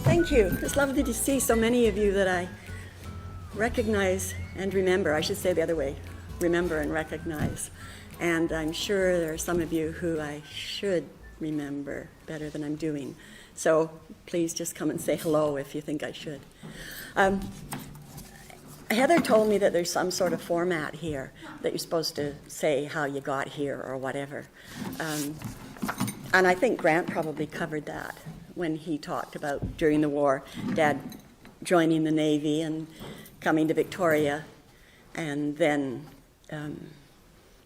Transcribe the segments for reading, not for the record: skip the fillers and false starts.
Thank you. It's lovely to see so many of you that I recognize and remember. I should say the other way, remember and recognize. And I'm sure there are some of you who I should remember better than I'm doing. So please just come and say hello if you think I should. Heather told me that there's some sort of format here that you're supposed to say how you got here or whatever. And I think Grant probably covered that when he talked about during the war, Dad joining the Navy and coming to Victoria. And then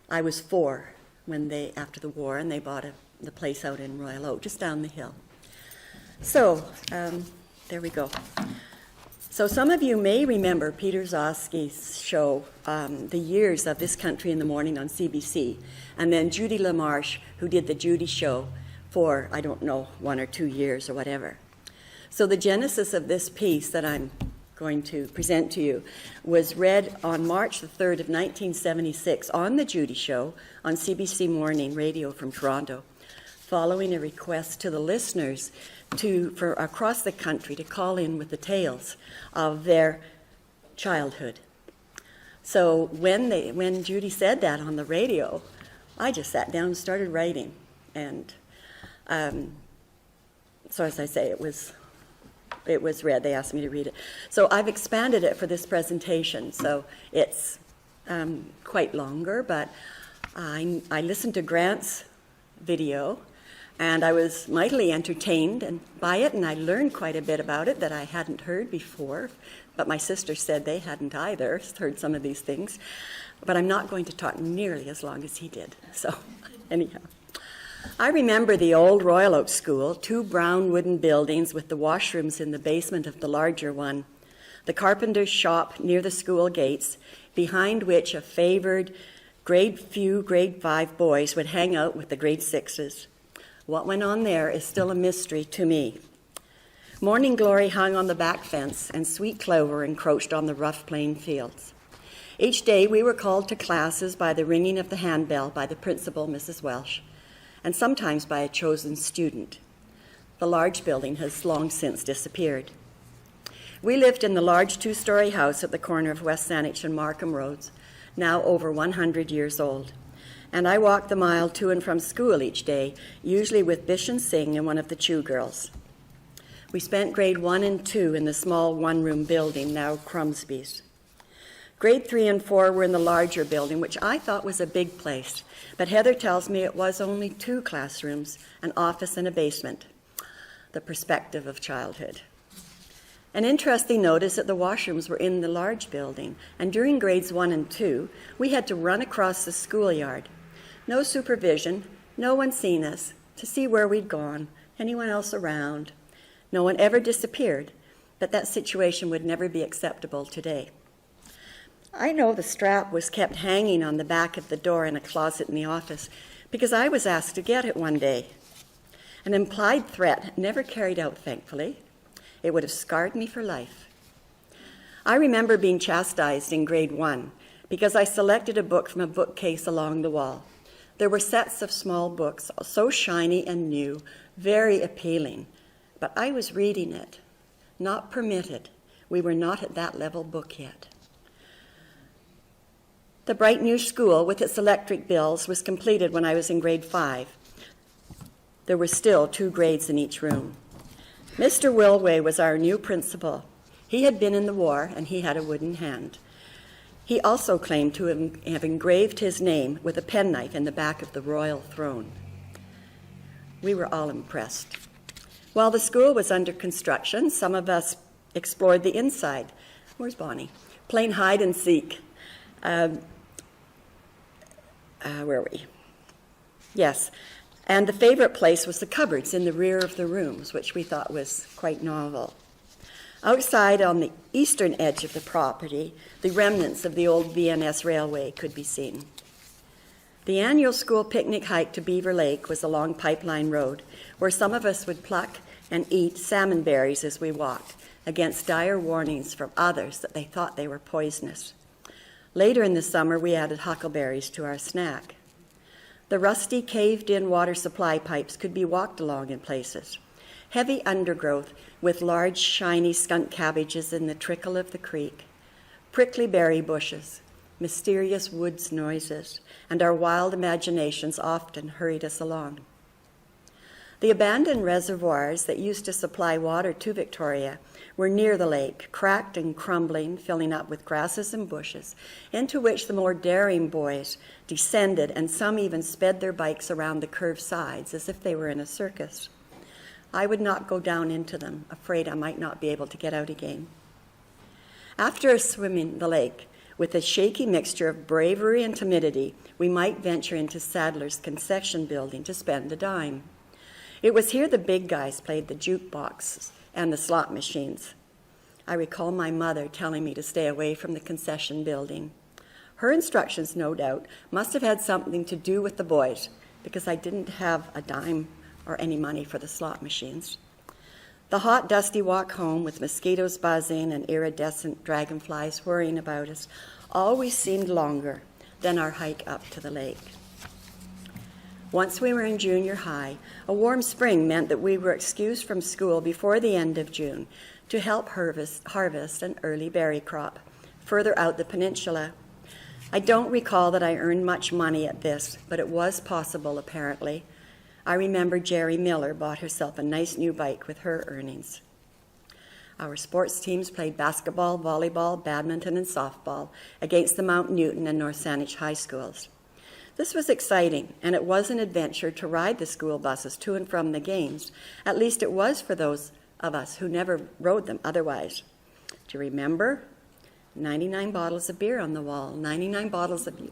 I was 4 when after the war, and they bought the place out in Royal Oak, just down the hill. So there we go. So some of you may remember Peter Zosky's show, The Years of This Country in the Morning on CBC, and then Judy LaMarche, who did the Judy show for, I don't know, 1 or 2 years or whatever. So the genesis of this piece that I'm going to present to you was read on March the 3rd of 1976 on the Judy show on CBC Morning Radio from Toronto, following a request to the listeners for across the country to call in with the tales of their childhood. So when Judy said that on the radio, I just sat down and started writing. And so as I say, it was read. They asked me to read it. So I've expanded it for this presentation. So it's quite longer, but I listened to Grant's video, and I was mightily entertained by it, and I learned quite a bit about it that I hadn't heard before, but my sisters said they hadn't either, heard some of these things. But I'm not going to talk nearly as long as he did. So anyhow, I remember the old Royal Oak School, 2 brown wooden buildings with the washrooms in the basement of the larger one, the carpenter's shop near the school gates, behind which a favored grade 5 boys would hang out with the grade 6s. What went on there is still a mystery to me. Morning glory hung on the back fence, and sweet clover encroached on the rough plain fields. Each day we were called to classes by the ringing of the handbell by the principal, Mrs. Welsh, and sometimes by a chosen student. The large building has long since disappeared. We lived in the large 2-story house at the corner of West Saanich and Markham Roads, now over 100 years old. And I walked the mile to and from school each day, usually with Bish and Singh and one of the Chew girls. We spent grade 1 and 2 in the small 1-room building, now Crumsby's. Grade 3 and 4 were in the larger building, which I thought was a big place, but Heather tells me it was only 2 classrooms, an office and a basement. The perspective of childhood. An interesting note is that the washrooms were in the large building, and during grades 1 and 2, we had to run across the schoolyard. No supervision, no one seen us, to see where we'd gone, anyone else around. No one ever disappeared, but that situation would never be acceptable today. I know the strap was kept hanging on the back of the door in a closet in the office because I was asked to get it one day. An implied threat never carried out, thankfully. It would have scarred me for life. I remember being chastised in grade 1 because I selected a book from a bookcase along the wall. There were sets of small books, so shiny and new, very appealing, but I was reading it, not permitted. We were not at that level book yet. The bright new school with its electric bills was completed when I was in grade 5. There were still 2 grades in each room. Mr. Wilway was our new principal. He had been in the war, and he had a wooden hand. He also claimed to have engraved his name with a penknife in the back of the royal throne. We were all impressed. While the school was under construction, some of us explored the inside. Where's Bonnie? Playing hide and seek. Where are we? Yes. And the favorite place was the cupboards in the rear of the rooms, which we thought was quite novel. Outside on the eastern edge of the property, the remnants of the old VNS railway could be seen. The annual school picnic hike to Beaver Lake was along Pipeline Road, where some of us would pluck and eat salmon berries as we walked, against dire warnings from others that they thought they were poisonous. Later in the summer, we added huckleberries to our snack. The rusty, caved-in water supply pipes could be walked along in places. heavy undergrowth with large, shiny skunk cabbages in the trickle of the creek, prickly berry bushes, mysterious woods noises, and our wild imaginations often hurried us along. The abandoned reservoirs that used to supply water to Victoria were near the lake, cracked and crumbling, filling up with grasses and bushes, into which the more daring boys descended, and some even sped their bikes around the curved sides as if they were in a circus. I would not go down into them, afraid I might not be able to get out again. After a swim in the lake, with a shaky mixture of bravery and timidity, we might venture into Sadler's concession building to spend a dime. It was here the big guys played the jukeboxes and the slot machines. I recall my mother telling me to stay away from the concession building. Her instructions, no doubt, must have had something to do with the boys, because I didn't have a dime or any money for the slot machines. The hot, dusty walk home with mosquitoes buzzing and iridescent dragonflies whirring about us always seemed longer than our hike up to the lake. Once we were in junior high, a warm spring meant that we were excused from school before the end of June to help harvest an early berry crop further out the peninsula. I don't recall that I earned much money at this, but it was possible, apparently. I remember Jerry Miller bought herself a nice new bike with her earnings. Our sports teams played basketball, volleyball, badminton, and softball against the Mount Newton and North Saanich high schools. This was exciting, and it was an adventure to ride the school buses to and from the games. At least it was for those of us who never rode them otherwise. Do you remember? 99 bottles of beer on the wall, 99 bottles of beer,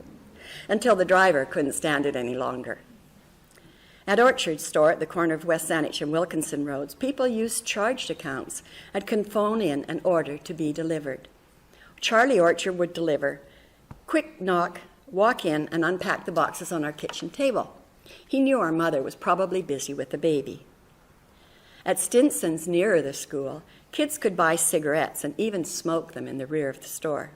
until the driver couldn't stand it any longer. At Orchard Store at the corner of West Saanich and Wilkinson Roads, people used charged accounts and could phone in an order to be delivered. Charlie Orchard would deliver. Quick knock, walk in, and unpack the boxes on our kitchen table. He knew our mother was probably busy with the baby. At Stinson's nearer the school, kids could buy cigarettes and even smoke them in the rear of the store.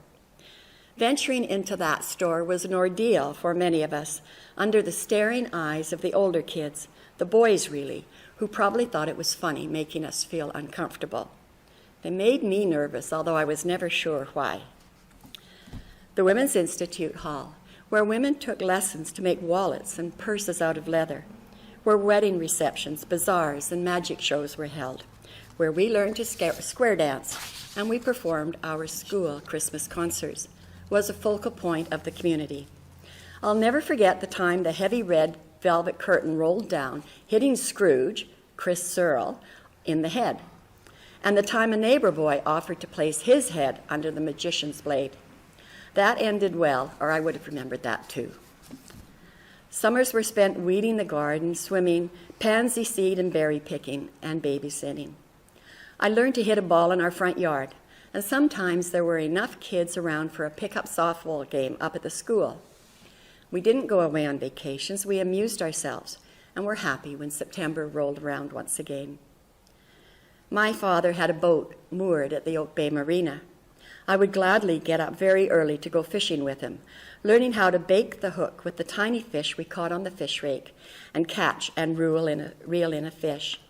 Venturing into that store was an ordeal for many of us, under the staring eyes of the older kids, the boys really, who probably thought it was funny, making us feel uncomfortable. They made me nervous, although I was never sure why. The Women's Institute Hall, where women took lessons to make wallets and purses out of leather, where wedding receptions, bazaars, and magic shows were held, where we learned to square dance, and we performed our school Christmas concerts, was a focal point of the community. I'll never forget the time the heavy red velvet curtain rolled down, hitting Scrooge, Chris Searle, in the head, and the time a neighbor boy offered to place his head under the magician's blade. That ended well, or I would have remembered that too. Summers were spent weeding the garden, swimming, pansy seed and berry picking, and babysitting. I learned to hit a ball in our front yard, and sometimes there were enough kids around for a pickup softball game up at the school. We didn't go away on vacations, we amused ourselves, and were happy when September rolled around once again. My father had a boat moored at the Oak Bay Marina. I would gladly get up very early to go fishing with him, learning how to bait the hook with the tiny fish we caught on the fish rake and catch and reel in a fish.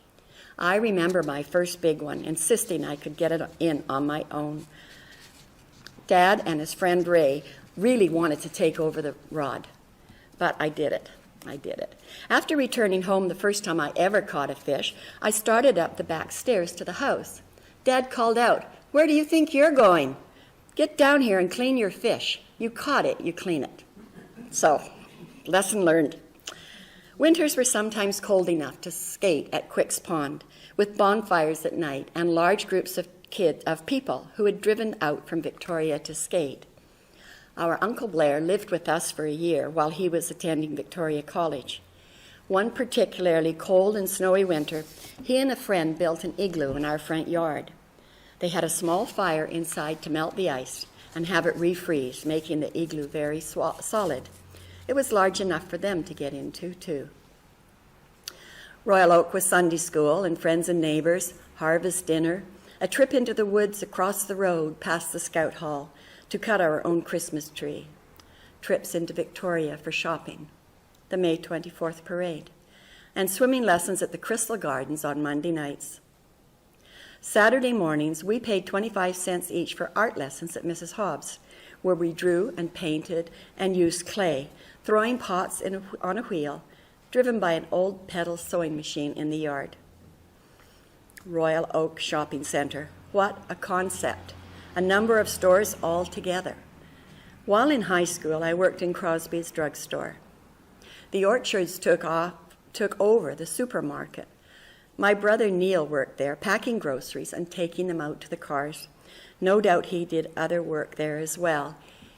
I remember my first big one, insisting I could get it in on my own. Dad and his friend Ray really wanted to take over the rod, but I did it. After returning home the first time I ever caught a fish, I started up the back stairs to the house. Dad called out, "Where do you think you're going? Get down here and clean your fish. You caught it, you clean it." So, lesson learned. Winters were sometimes cold enough to skate at Quick's Pond, with bonfires at night and large groups of people who had driven out from Victoria to skate. Our Uncle Blair lived with us for a year while he was attending Victoria College. One particularly cold and snowy winter, he and a friend built an igloo in our front yard. They had a small fire inside to melt the ice and have it refreeze, making the igloo very solid. It was large enough for them to get into, too. Royal Oak was Sunday school and friends and neighbors, harvest dinner, a trip into the woods across the road past the Scout Hall to cut our own Christmas tree, trips into Victoria for shopping, the May 24th parade, and swimming lessons at the Crystal Gardens on Monday nights. Saturday mornings, we paid 25 cents each for art lessons at Mrs. Hobbs, where we drew and painted and used clay, throwing pots on a wheel, driven by an old pedal sewing machine in the yard. Royal Oak Shopping Centre. What a concept. A number of stores all together. While in high school, I worked in Crosby's drugstore. The Orchards took over the supermarket. My brother Neil worked there, packing groceries and taking them out to the cars. No doubt he did other work there as well.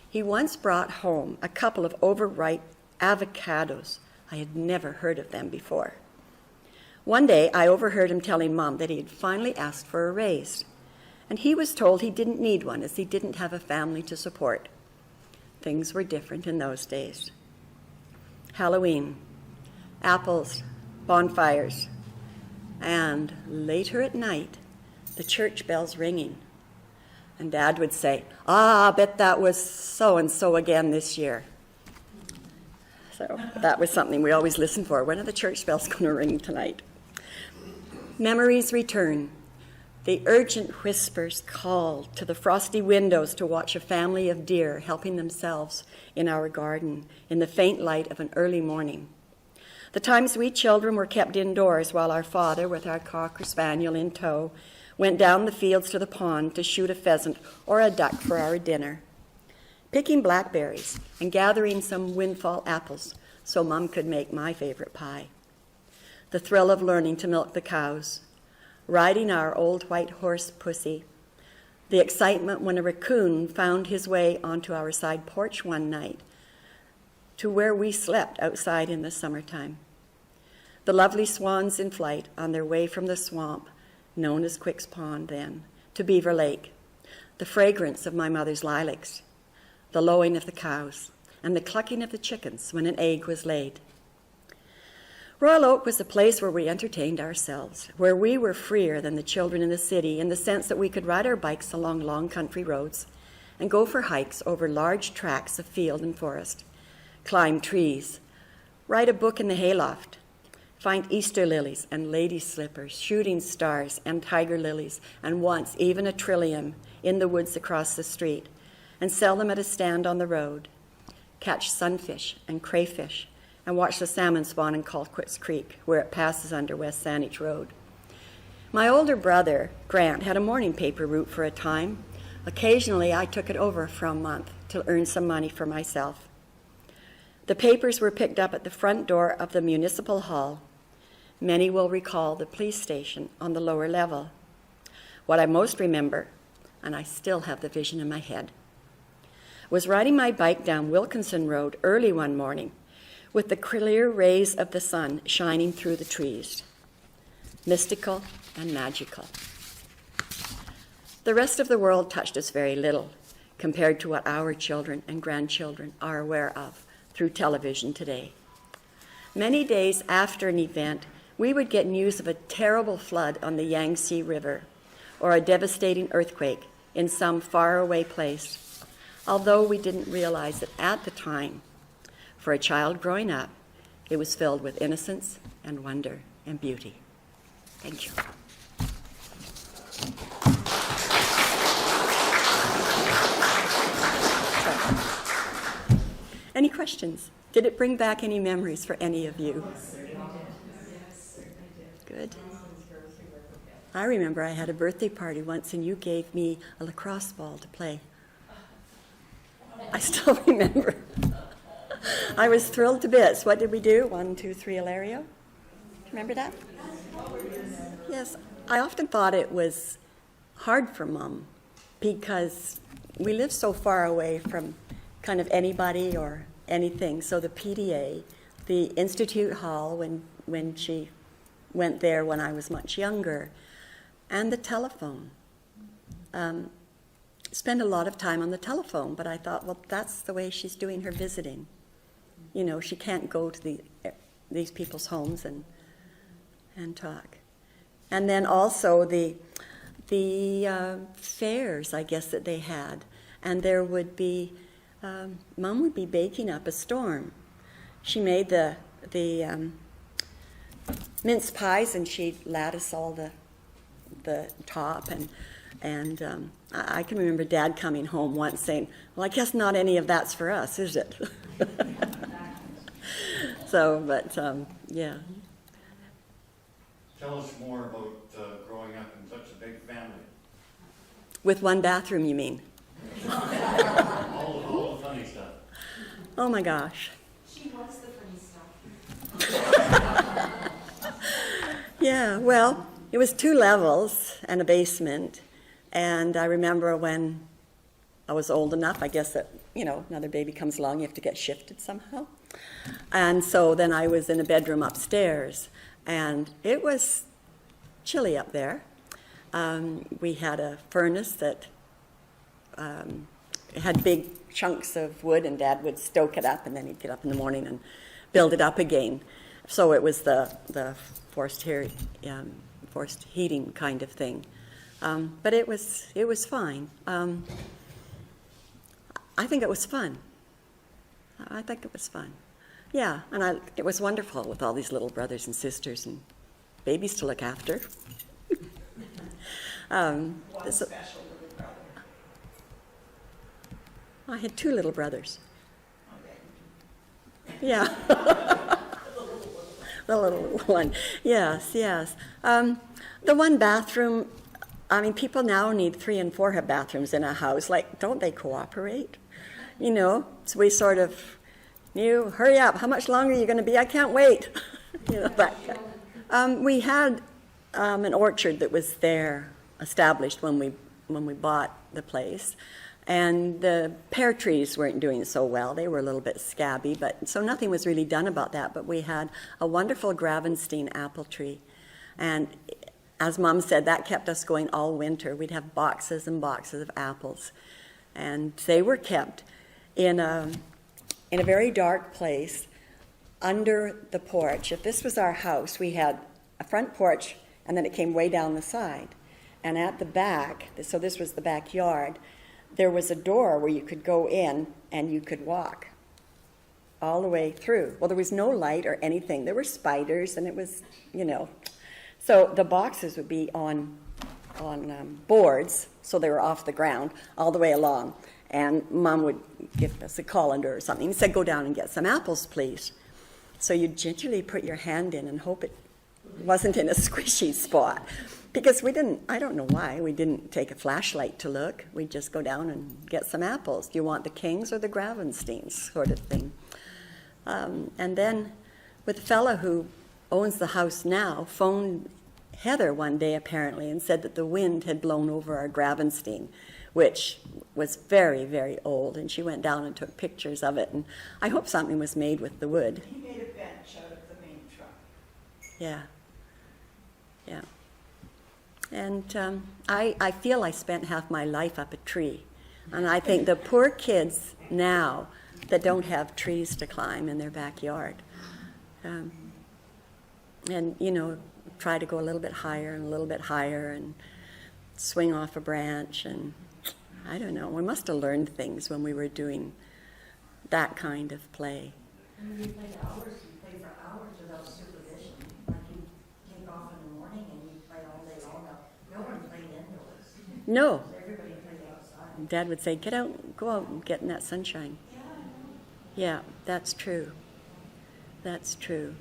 He once brought home a couple of overripe avocados. I had never heard of them before. One day, I overheard him telling Mom that he had finally asked for a raise, and he was told he didn't need one as he didn't have a family to support. Things were different in those days. Halloween, apples, bonfires, and later at night, the church bells ringing. And Dad would say, I bet that was so-and-so again this year. So that was something we always listened for. When are the church bells going to ring tonight? Memories return. The urgent whispers called to the frosty windows to watch a family of deer helping themselves in our garden in the faint light of an early morning. The times we children were kept indoors while our father, with our cocker spaniel in tow, went down the fields to the pond to shoot a pheasant or a duck for our dinner. Picking blackberries and gathering some windfall apples so Mum could make my favorite pie. The thrill of learning to milk the cows, riding our old white horse Pussy, the excitement when a raccoon found his way onto our side porch one night to where we slept outside in the summertime, the lovely swans in flight on their way from the swamp, known as Quick's Pond then, to Beaver Lake, the fragrance of my mother's lilacs, the lowing of the cows, and the clucking of the chickens when an egg was laid. Royal Oak was a place where we entertained ourselves, where we were freer than the children in the city in the sense that we could ride our bikes along long country roads and go for hikes over large tracts of field and forest, climb trees, write a book in the hayloft, find Easter lilies and lady slippers, shooting stars and tiger lilies, and once even a trillium in the woods across the street, and sell them at a stand on the road, catch sunfish and crayfish, and watch the salmon spawn in Colquitt's Creek, where it passes under West Saanich Road. My older brother, Grant, had a morning paper route for a time. Occasionally, I took it over for a month to earn some money for myself. The papers were picked up at the front door of the municipal hall. Many will recall the police station on the lower level. What I most remember, and I still have the vision in my head, was riding my bike down Wilkinson Road early one morning with the clear rays of the sun shining through the trees. Mystical and magical. The rest of the world touched us very little compared to what our children and grandchildren are aware of through television today. Many days after an event, we would get news of a terrible flood on the Yangtze River or a devastating earthquake in some faraway place, although we didn't realize it at the time. For a child growing up, it was filled with innocence and wonder and beauty. Thank you. Any questions? Did it bring back any memories for any of you? Good. I remember I had a birthday party once and you gave me a lacrosse ball to play. I still remember. I was thrilled to bits. What did we do? 1, 2, 3, Ilario? Remember that? Yes. I often thought it was hard for Mom because we live so far away from kind of anybody or anything. So the PDA, the Institute Hall when she went there when I was much younger, and the telephone. Spend a lot of time on the telephone, but I thought, well, that's the way she's doing her visiting. You know, she can't go to these people's homes and talk. And then also the fairs, I guess, that they had. And there would be, Mom would be baking up a storm. She made the mince pies, and she'd lattice all the top, and I can remember Dad coming home once saying, "Well, I guess not any of that's for us, is it?" So, but yeah. Tell us more about growing up in such a big family. With one bathroom, you mean? All the funny stuff. Oh my gosh. She was the funny stuff. Yeah, well, it was 2 levels and a basement. And I remember when I was old enough, I guess that, another baby comes along, you have to get shifted somehow. And so then I was in a bedroom upstairs, and it was chilly up there. We had a furnace that had big chunks of wood, and Dad would stoke it up, and then he'd get up in the morning and build it up again. So it was the forced heating kind of thing. But it was fine. I think it was fun. I think it was fun. Yeah, and it was wonderful with all these little brothers and sisters and babies to look after. One special little brother. I had 2 little brothers. Okay. Yeah. The little one. Yes. The one bathroom, people now need 3 and 4 bathrooms in a house. Like, don't they cooperate? So we sort of, hurry up. How much longer are you going to be? I can't wait. We had an orchard that was there, established when we bought the place. And the pear trees weren't doing so well. They were a little bit scabby, so nothing was really done about that. But we had a wonderful Gravenstein apple tree. And as Mom said, that kept us going all winter. We'd have boxes and boxes of apples. And they were kept in a very dark place under the porch. If this was our house, we had a front porch, and then it came way down the side. And at the back, so this was the backyard, there was a door where you could go in and you could walk all the way through. Well, there was no light or anything. There were spiders, and it was, So the boxes would be on boards, so they were off the ground all the way along. And Mom would give us a colander or something. He said, "Go down and get some apples, please." So you gingerly put your hand in and hope it wasn't in a squishy spot. Because I don't know why, we didn't take a flashlight to look. We'd just go down and get some apples. Do you want the Kings or the Gravensteins, sort of thing. And then with the fellow who owns the house now, phoned Heather one day apparently and said that the wind had blown over our Gravenstein, which was very, very old. And she went down and took pictures of it. And I hope something was made with the wood. He made a bench out of the main truck. Yeah. And I feel I spent half my life up a tree. And I think the poor kids now that don't have trees to climb in their backyard, and, try to go a little bit higher and a little bit higher and swing off a branch. And I don't know, we must have learned things when we were doing that kind of play. And you play for hours without supervision. Like you take off in the morning and you play all day long. No one played indoors. No. Everybody played outside. Dad would say, "Get out, go out and get in that sunshine." Yeah, that's true. That's true.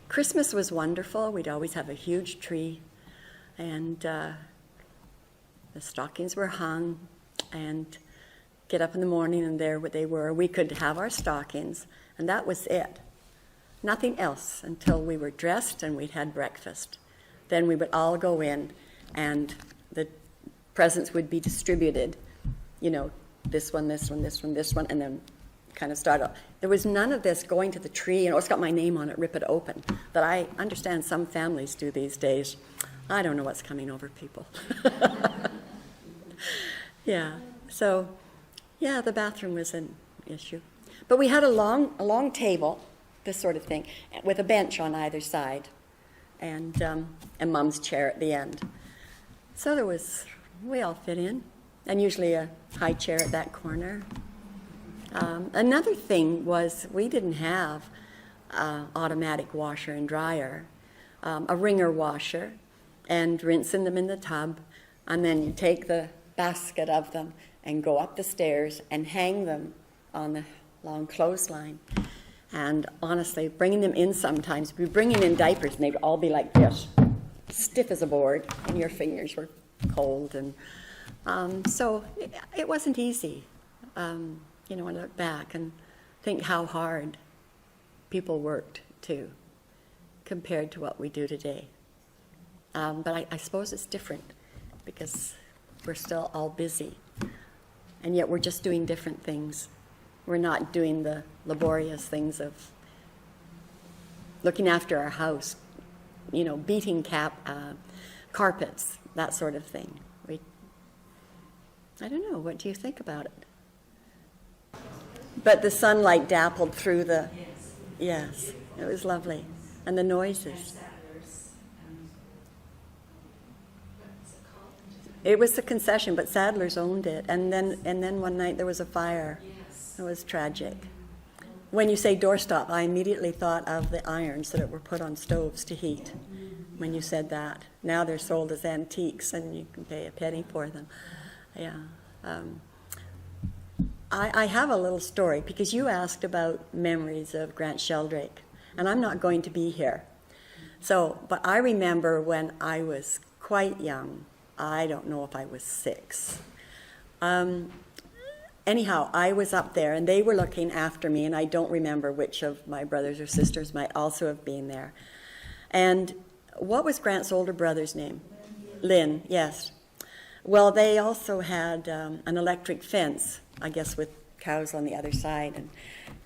Christmas was wonderful. We'd always have a huge tree, and the stockings were hung, and get up in the morning, and there they were. We could have our stockings, and that was it. Nothing else until we were dressed and we'd had breakfast. Then we would all go in, and the presents would be distributed, this one, this one, this one, this one, and then kind of start out. There was none of this going to the tree, it's got my name on it, rip it open, that I understand some families do these days. I don't know what's coming over people. Yeah, so, yeah, the bathroom was an issue. But we had a long table, this sort of thing, with a bench on either side, and Mom's chair at the end. So we all fit in, and usually a high chair at that corner. Another thing was we didn't have automatic washer and dryer, a wringer washer, and rinsing them in the tub. And then you take the basket of them and go up the stairs and hang them on the long clothesline. And honestly, bringing them in sometimes, we bring them in diapers and they'd all be like this, stiff as a board, and your fingers were cold. And so it wasn't easy, when I look back and think how hard people worked too, compared to what we do today. But I suppose it's different because we're still all busy, and yet we're just doing different things. We're not doing the laborious things of looking after our house, beating carpets, that sort of thing. I don't know, what do you think about it? But the sunlight dappled through the, yes, it was lovely. And the noises. It was the concession, but Sadler's owned it. And then one night there was a fire. It was tragic. When you say doorstop, I immediately thought of the irons that were put on stoves to heat when you said that. Now they're sold as antiques and you can pay a penny for them. Yeah. I have a little story because you asked about memories of Grant Sheldrake, and I'm not going to be here. But I remember when I was quite young. I don't know if I was 6. Anyhow, I was up there and they were looking after me, and I don't remember which of my brothers or sisters might also have been there. And what was Grant's older brother's name? Lynn, yes. Well, they also had an electric fence, I guess, with cows on the other side.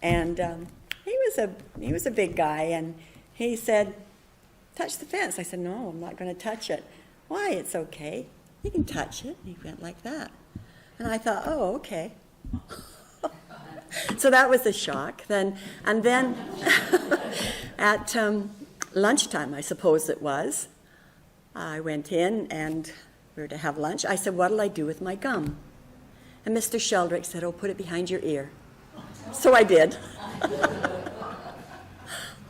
And he was a big guy, and he said, "Touch the fence." I said, "No, I'm not going to touch it." "Why? It's okay. You can touch it." And he went like that. And I thought, "Oh, okay." So that was a shock. And then at lunchtime, I suppose it was, I went in and we were to have lunch. I said, "What'll I do with my gum?" And Mr. Sheldrake said, "Oh, put it behind your ear." So I did.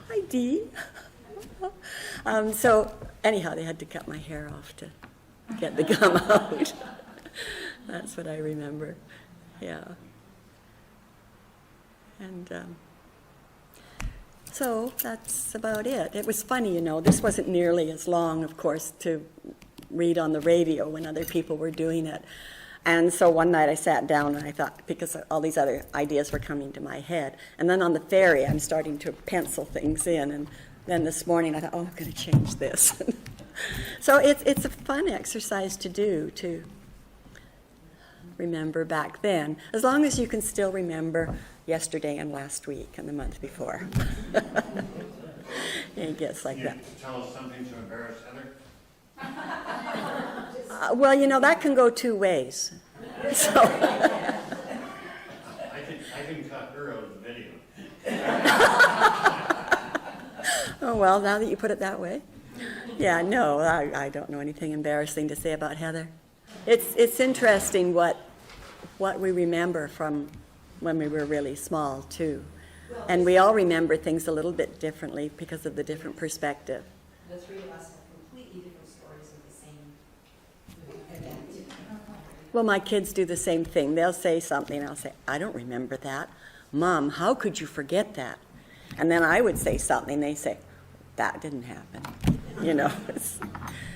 I did. So anyhow, they had to cut my hair off to get the gum out. That's what I remember. Yeah. And so that's about it. It was funny, This wasn't nearly as long, of course, to read on the radio when other people were doing it. And so one night I sat down and I thought, because all these other ideas were coming to my head. And then on the ferry, I'm starting to pencil things in. And then this morning I thought, I'm going to change this. So it's a fun exercise to do, to remember back then, as long as you can still remember yesterday and last week and the month before. It gets like that. Can you tell us something to embarrass Heather? Well, that can go two ways. So. I can cut her out of the video. Oh, well, now that you put it that way. Yeah, no, I don't know anything embarrassing to say about Heather. It's interesting what we remember from when we were really small, too. And we all remember things a little bit differently because of the different perspective. The three of us have completely different stories of the same event. Well, my kids do the same thing. They'll say something, and I'll say, "I don't remember that. Mom, how could you forget that?" And then I would say something, they say, "That didn't happen."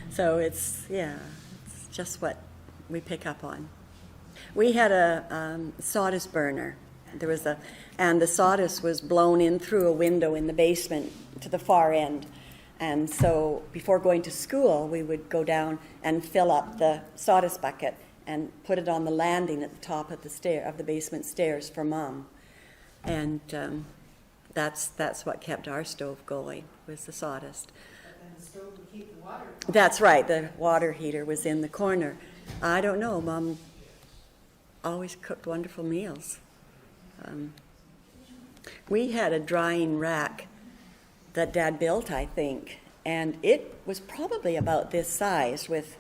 So it's just what we pick up on. We had a sawdust burner. And the sawdust was blown in through a window in the basement to the far end. And so before going to school, we would go down and fill up the sawdust bucket and put it on the landing at the top of the basement stairs for Mom. And that's what kept our stove going, was the sawdust. And the stove would keep the water. That's right. The water heater was in the corner. I don't know. Mom always cooked wonderful meals. We had a drying rack that Dad built, I think, and it was probably about this size with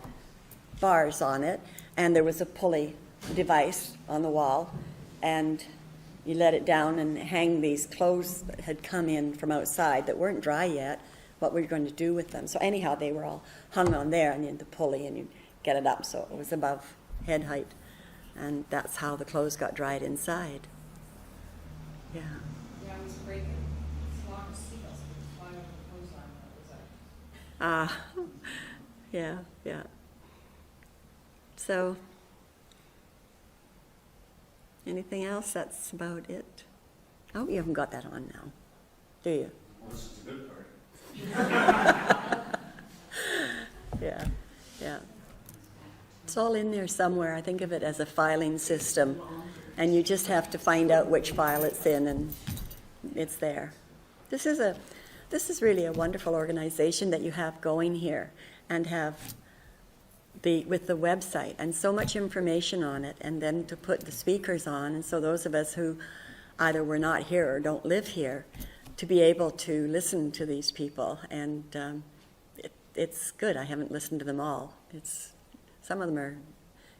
bars on it, and there was a pulley device on the wall, and you let it down and hang these clothes that had come in from outside that weren't dry yet, what we were going to do with them. So anyhow, they were all hung on there, and you had the pulley, and you get it up so it was above head height. And that's how the clothes got dried inside. Yeah. Yeah, I was breaking, as long as seagulls would fly over the clothesline, that was Yeah, yeah. So, anything else? That's about it. Oh, you haven't got that on now, do you? Well, this is the good part. Yeah, yeah. It's all in there somewhere. I think of it as a filing system, and you just have to find out which file it's in, and it's there. This is really a wonderful organization that you have going here, and have with the website and so much information on it, and then to put the speakers on, and so those of us who either were not here or don't live here, to be able to listen to these people, and it's good. I haven't listened to them all. Some of them are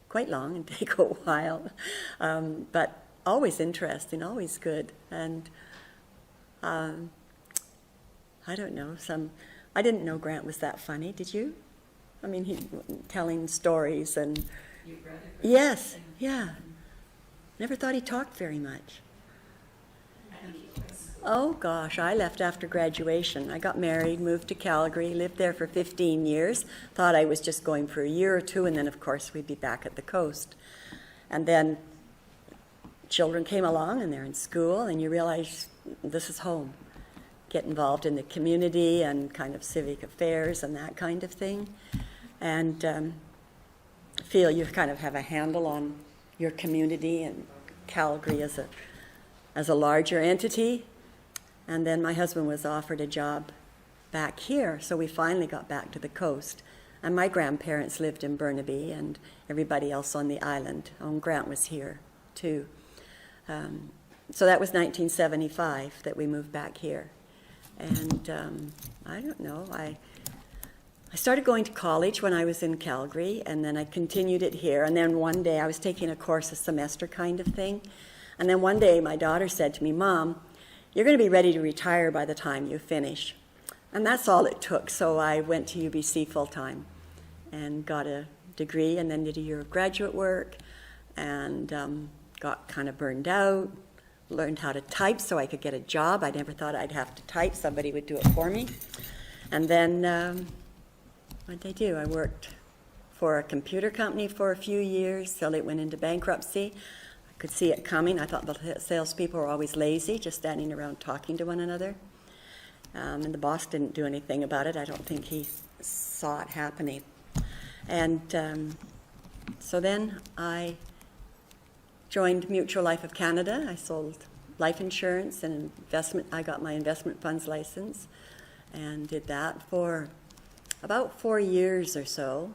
quite long and take a while, but always interesting, always good, and I don't know, I didn't know Grant was that funny, did you? I mean, he telling stories and... You'd rather... Yes, yeah. Never thought he talked very much. I think he was. Oh, gosh, I left after graduation. I got married, moved to Calgary, lived there for 15 years, thought I was just going for a year or two, and then, of course, we'd be back at the coast. And then children came along, and they're in school, and you realize this is home. Get involved in the community and kind of civic affairs and that kind of thing, and feel you kind of have a handle on your community and Calgary as a larger entity. And then my husband was offered a job back here, so we finally got back to the coast. And my grandparents lived in Burnaby, and everybody else on the island. Grant was here too. So that was 1975 that we moved back here. And I don't know, I started going to college when I was in Calgary, and then I continued it here. And then one day I was taking a course, a semester kind of thing. And then one day my daughter said to me, "Mom, you're going to be ready to retire by the time you finish." And that's all it took. So I went to UBC full-time and got a degree, and then did a year of graduate work, and got kind of burned out. Learned how to type so I could get a job. I never thought I'd have to type. Somebody would do it for me. And then what did I do? I worked for a computer company for a few years till it went into bankruptcy. I could see it coming. I thought the salespeople were always lazy, just standing around talking to one another. And the boss didn't do anything about it. I don't think he saw it happening. And so then I joined Mutual Life of Canada. I sold life insurance and investment. I got my investment funds license and did that for about 4 years or so.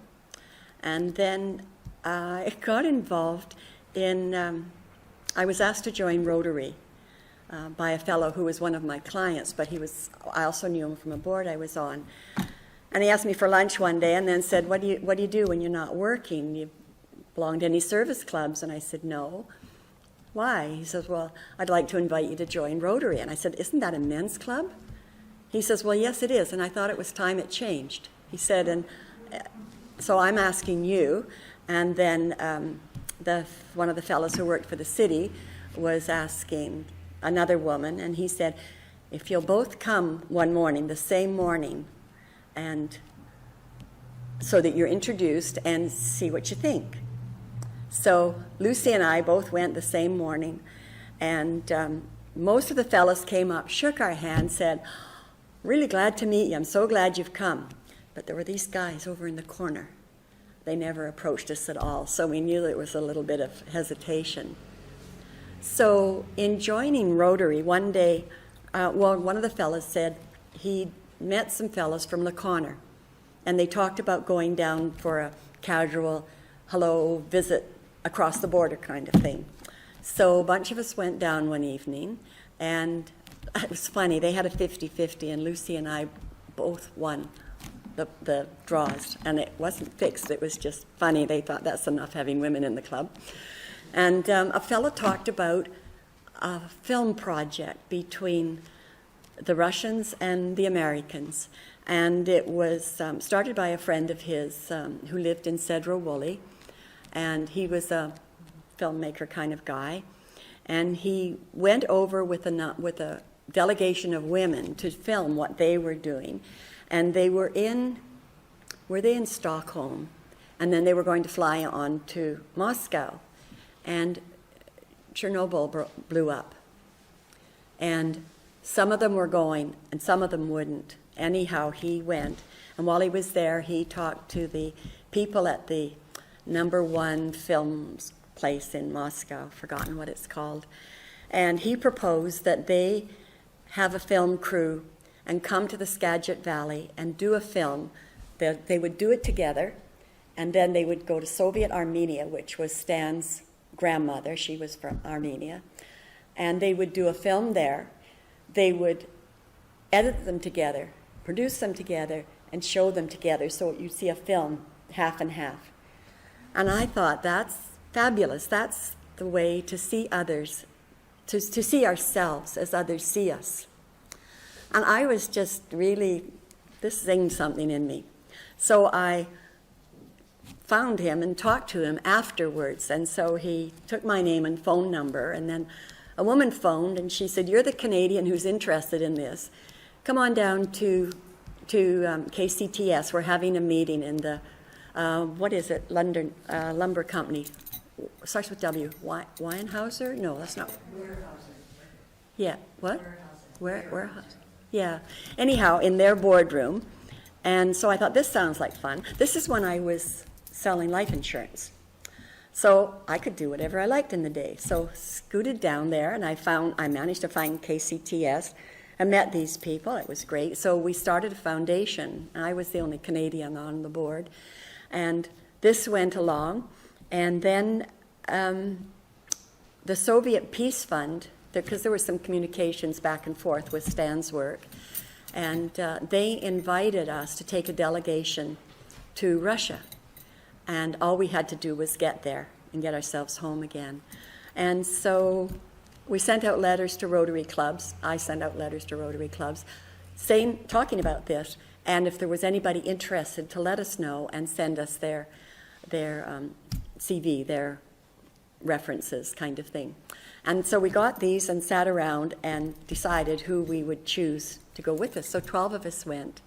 And then I got involved in, I was asked to join Rotary by a fellow who was one of my clients, but I also knew him from a board I was on. And he asked me for lunch one day and then said, what do you do when you're not working? You belong to any service clubs? And I said, no. Why? He says, well, I'd like to invite you to join Rotary. And I said, isn't that a men's club? He says, well, yes, it is. And I thought it was time it changed. He said, and so I'm asking you. And then one of the fellows who worked for the city was asking another woman, and he said, if you'll both come one morning, the same morning, and so that you're introduced and see what you think. So Lucy and I both went the same morning, and most of the fellows came up, shook our hands, said, really glad to meet you, I'm so glad you've come. But there were these guys over in the corner. They never approached us at all, so we knew there was a little bit of hesitation. So in joining Rotary, one day, one of the fellows said he met some fellows from La Conner, and they talked about going down for a casual hello visit across the border kind of thing. So a bunch of us went down one evening, and it was funny. They had a 50-50, and Lucy and I both won the draws, and it wasn't fixed. It was just funny. They thought that's enough having women in the club. And a fellow talked about a film project between the Russians and the Americans. And it was started by a friend of his who lived in Sedro-Woolley, and he was a filmmaker kind of guy. And he went over with a delegation of women to film what they were doing. And they were in Stockholm? And then they were going to fly on to Moscow. And Chernobyl blew up. And some of them were going, and some of them wouldn't. Anyhow, he went. And while he was there, he talked to the people at the #1 films place in Moscow, forgotten what it's called. And he proposed that they have a film crew and come to the Skagit Valley and do a film. They would do it together, and then they would go to Soviet Armenia, which was Stan's grandmother. She was from Armenia. And they would do a film there. They would edit them together, produce them together, and show them together, so you see a film half and half. And I thought, that's fabulous. That's the way to see others, to see ourselves as others see us. And I was just really, this zinged something in me. So I found him and talked to him afterwards. And so he took my name and phone number, and then a woman phoned, and she said, "You're the Canadian who's interested in this. Come on down to KCTS. We're having a meeting in the, London Lumber Company. Starts with W. Weinhauser? No, that's not. Yeah, what? Warehouse. Yeah. Anyhow, in their boardroom. And so I thought, this sounds like fun. This is when I was selling life insurance. So I could do whatever I liked in the day. So scooted down there, and I managed to find KCTS. I met these people. It was great. So we started a foundation. I was the only Canadian on the board. And this went along. And then the Soviet Peace Fund, because there were some communications back and forth with Stan's work, and they invited us to take a delegation to Russia. And all we had to do was get there and get ourselves home again. And so we sent out letters to Rotary clubs. I sent out letters to Rotary clubs talking about this. And if there was anybody interested, to let us know and send us their CV, their references kind of thing. And so we got these and sat around and decided who we would choose to go with us. So 12 of us went.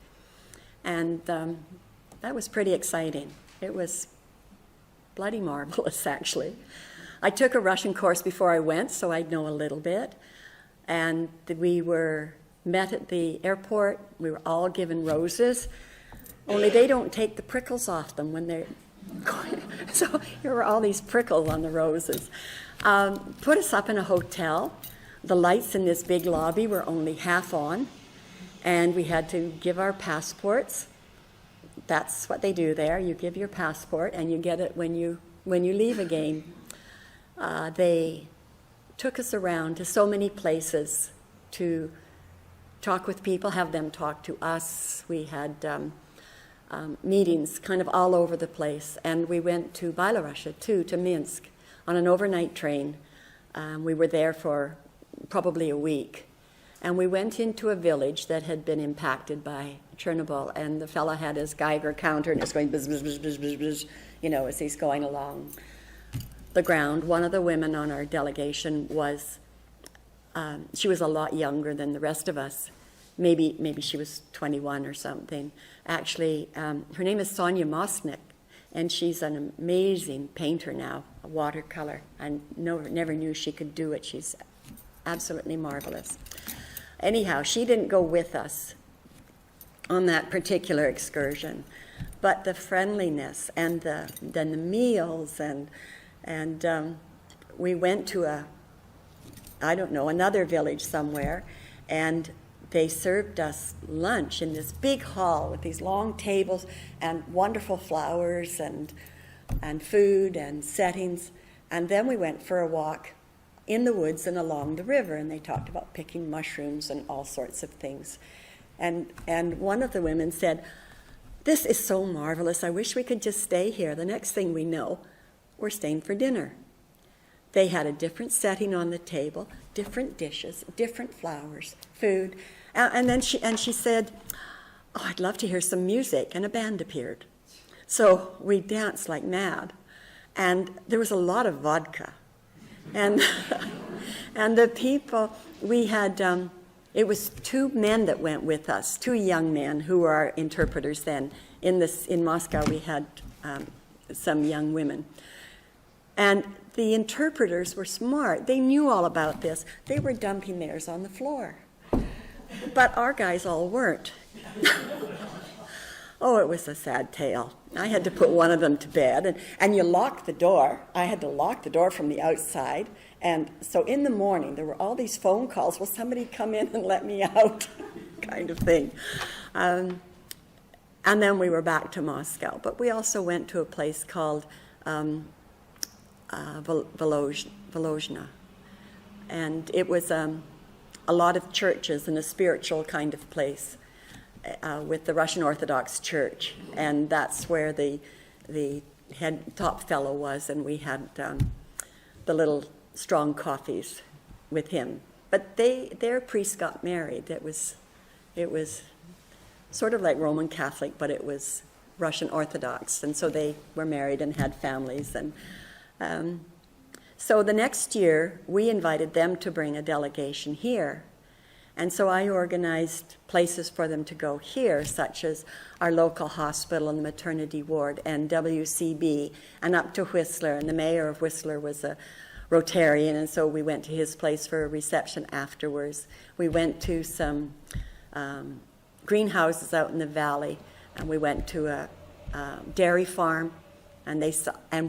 And that was pretty exciting. It was bloody marvelous, actually. I took a Russian course before I went, so I'd know a little bit. And we were met at the airport. We were all given roses, only they don't take the prickles off them when they're going. So there were all these prickles on the roses. Put us up in a hotel. The lights in this big lobby were only half on, and we had to give our passports. That's what they do there. You give your passport, and you get it when you leave again. They took us around to so many places to talk with people, have them talk to us. We had meetings kind of all over the place. And we went to Byelarussia, too, to Minsk, on an overnight train. We were there for probably a week. And we went into a village that had been impacted by Chernobyl, and the fellow had his Geiger counter, and it's going buzz, buzz, buzz, buzz, buzz, buzz, as he's going along the ground. One of the women on our delegation was, she was a lot younger than the rest of us. Maybe she was 21 or something. Actually, her name is Sonia Mosnik, and she's an amazing painter now, a watercolor. I never knew she could do it. She's absolutely marvelous. Anyhow, she didn't go with us on that particular excursion, but the friendliness and then the meals and we went to another village somewhere, and they served us lunch in this big hall with these long tables and wonderful flowers and food and settings. And then we went for a walk in the woods and along the river, and they talked about picking mushrooms and all sorts of things. And one of the women said, "This is so marvelous. I wish we could just stay here. The next thing we know, we're staying for dinner." They had a different setting on the table, different dishes, different flowers, food. And then she said, "Oh, I'd love to hear some music," and a band appeared. So we danced like mad, and there was a lot of vodka. And and the people, we had, it was 2 men that went with us, 2 young men who were our interpreters then. In Moscow, we had some young women. And the interpreters were smart. They knew all about this. They were dumping theirs on the floor. But our guys all weren't. Oh, it was a sad tale. I had to put one of them to bed, and you lock the door. I had to lock the door from the outside. And so in the morning, there were all these phone calls. Will somebody come in and let me out? Kind of thing. And then we were back to Moscow. But we also went to a place called Volozhna. And it was a lot of churches and a spiritual kind of place with the Russian Orthodox Church. And that's where the head top fellow was, and we had the little strong coffees with him. But their priests got married. It was sort of like Roman Catholic, but it was Russian Orthodox. And so they were married and had families. And so the next year, we invited them to bring a delegation here. And so I organized places for them to go here, such as our local hospital and the maternity ward and WCB, and up to Whistler. And the mayor of Whistler was a Rotarian, and so we went to his place for a reception afterwards. We went to some greenhouses out in the valley, and we went to a dairy farm. And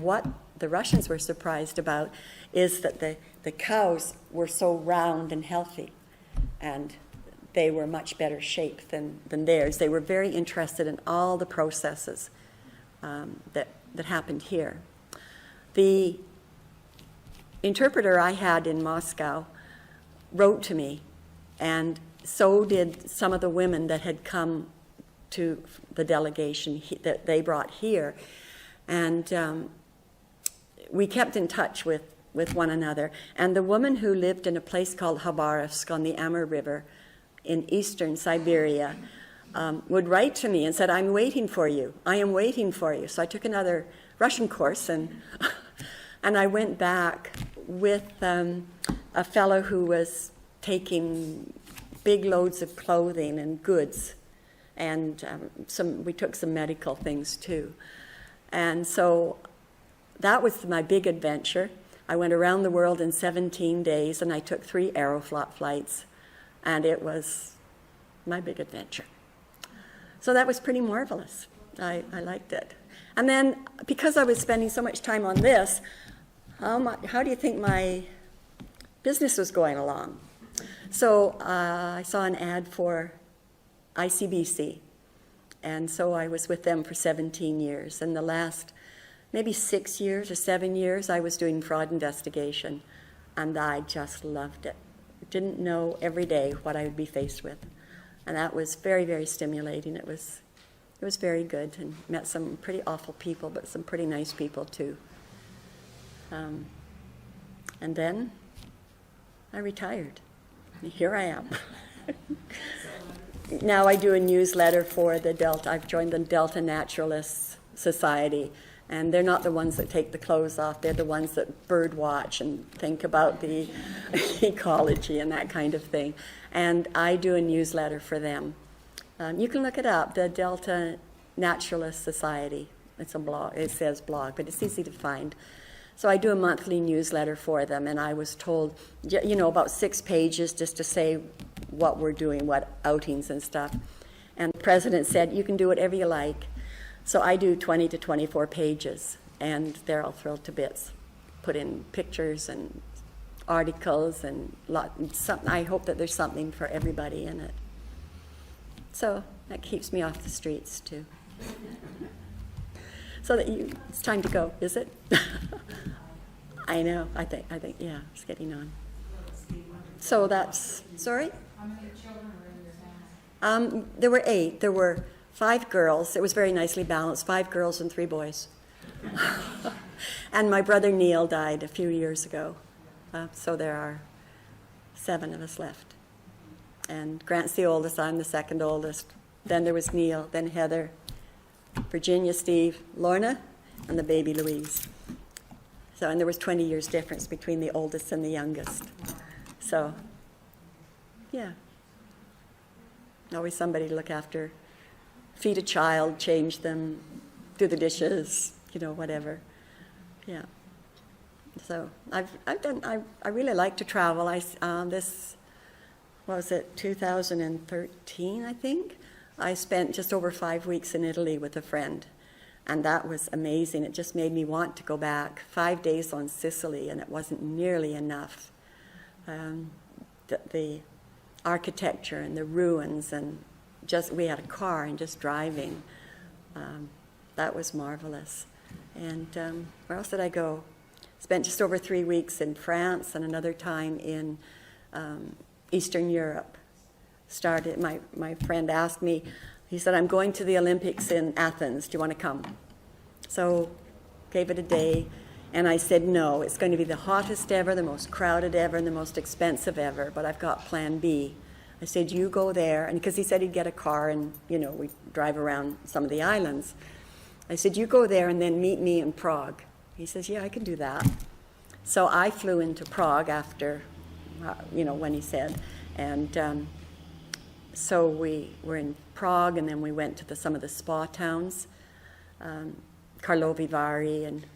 what the Russians were surprised about is that the cows were so round and healthy, and they were much better shape than theirs. They were very interested in all the processes that happened here. The interpreter I had in Moscow wrote to me, and so did some of the women that had come to the delegation that they brought here. And we kept in touch with one another. And the woman who lived in a place called Khabarovsk on the Amur River in eastern Siberia would write to me and said, "I'm waiting for you. I am waiting for you." So I took another Russian course, and I went back with a fellow who was taking big loads of clothing and goods, and we took some medical things too. And so that was my big adventure. I went around the world in 17 days, and I took 3 Aeroflot flights, and it was my big adventure. So that was pretty marvelous. I liked it. And then, because I was spending so much time on this, how do you think my business was going along? So I saw an ad for ICBC, and so I was with them for 17 years. And the last maybe 6 years or 7 years, I was doing fraud investigation, and I just loved it. Didn't know every day what I would be faced with, and that was very, very stimulating. It was very good, and met some pretty awful people, but some pretty nice people too. And then I retired. Here I am. Now I do a newsletter for the Delta. I've joined the Delta Naturalists Society. And they're not the ones that take the clothes off. They're the ones that bird watch and think about the ecology and that kind of thing. And I do a newsletter for them. You can look it up, the Delta Naturalist Society. It's a blog. It says blog, but it's easy to find. So I do a monthly newsletter for them, and I was told, about 6 pages just to say what we're doing, what outings and stuff. And the president said, "You can do whatever you like." So I do 20 to 24 pages, and they're all thrilled to bits. Put in pictures and articles, and I hope that there's something for everybody in it. So that keeps me off the streets too. So it's time to go, is it? I know. I think. Yeah, it's getting on. So that's sorry. How many children were in your family? There were 8. There were 5 girls. It was very nicely balanced. 5 girls and 3 boys. And my brother Neil died a few years ago. So there are 7 of us left. And Grant's the oldest, I'm the second oldest. Then there was Neil, then Heather, Virginia, Steve, Lorna, and the baby Louise. So, and there was 20 years difference between the oldest and the youngest. So, yeah. Always somebody to look after, feed a child, change them, do the dishes, whatever. Yeah. So I really like to travel. This, what was it, 2013, I think? I spent just over 5 weeks in Italy with a friend. And that was amazing. It just made me want to go back. 5 days on Sicily, and it wasn't nearly enough. The architecture and the ruins, and we had a car and just driving. That was marvelous. And where else did I go? Spent just over 3 weeks in France and another time in Eastern Europe. My friend asked me, he said, I'm going to the Olympics in Athens. Do you want to come? So gave it a day. And I said, no, it's going to be the hottest ever, the most crowded ever, and the most expensive ever. But I've got plan B. I said, you go there. And because he said he'd get a car and, we'd drive around some of the islands. I said, you go there and then meet me in Prague. He says, yeah, I can do that. So I flew into Prague after, when he said. And so we were in Prague, and then we went to some of the spa towns, Karlovy Vary and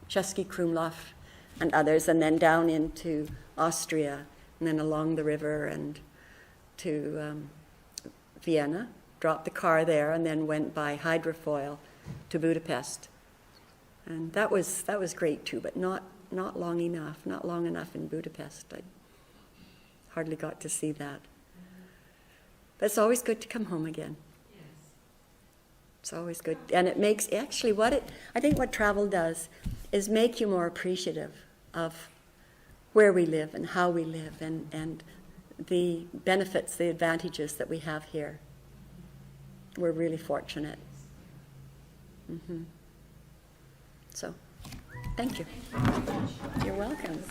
Český Krumlov and others, and then down into Austria, and then along the river and to Vienna. Dropped the car there, and then went by hydrofoil to Budapest. And that was great too, but not long enough. Not long enough in Budapest. I hardly got to see that. But it's always good to come home again. It's always good. And it makes, actually I think what travel does is make you more appreciative of where we live and how we live and the benefits, the advantages that we have here. We're really fortunate. So, thank you. You're welcome.